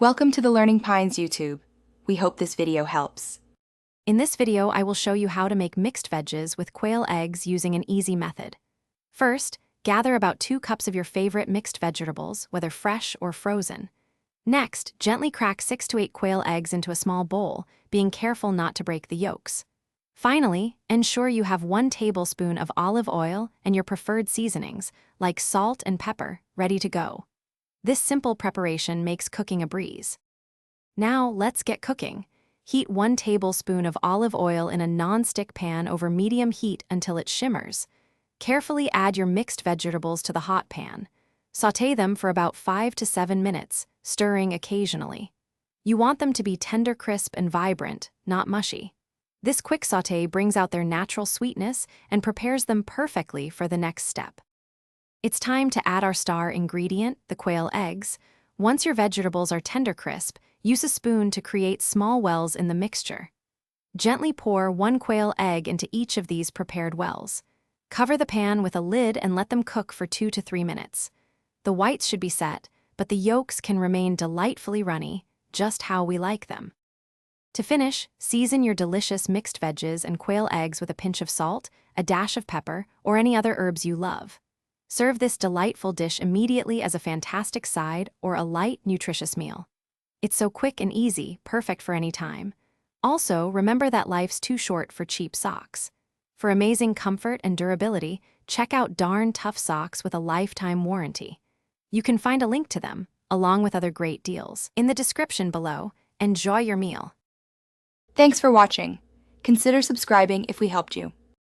Welcome to the Learning Pines YouTube. We hope this video helps. In this video, I will show you how to make mixed veggies with quail eggs using an easy method. First, gather about 2 cups of your favorite mixed vegetables, whether fresh or frozen. Next, gently crack 6 to 8 quail eggs into a small bowl, being careful not to break the yolks. Finally, ensure you have 1 tablespoon of olive oil and your preferred seasonings, like salt and pepper, ready to go. This simple preparation makes cooking a breeze. Now, let's get cooking. Heat 1 tablespoon of olive oil in a non-stick pan over medium heat until it shimmers. Carefully add your mixed vegetables to the hot pan. Sauté them for about 5 to 7 minutes, stirring occasionally. You want them to be tender, crisp, and vibrant, not mushy. This quick sauté brings out their natural sweetness and prepares them perfectly for the next step. It's time to add our star ingredient, the quail eggs. Once your vegetables are tender crisp, use a spoon to create small wells in the mixture. Gently pour 1 quail egg into each of these prepared wells. Cover the pan with a lid and let them cook for 2 to 3 minutes. The whites should be set, but the yolks can remain delightfully runny, just how we like them. To finish, season your delicious mixed veggies and quail eggs with a pinch of salt, a dash of pepper, or any other herbs you love. Serve this delightful dish immediately as a fantastic side or a light, nutritious meal. It's so quick and easy, perfect for any time. Also, remember that life's too short for cheap socks. For amazing comfort and durability, check out Darn Tough Socks with a lifetime warranty. You can find a link to them, along with other great deals, in the description below. Enjoy your meal. Thanks for watching. Consider subscribing if we helped you.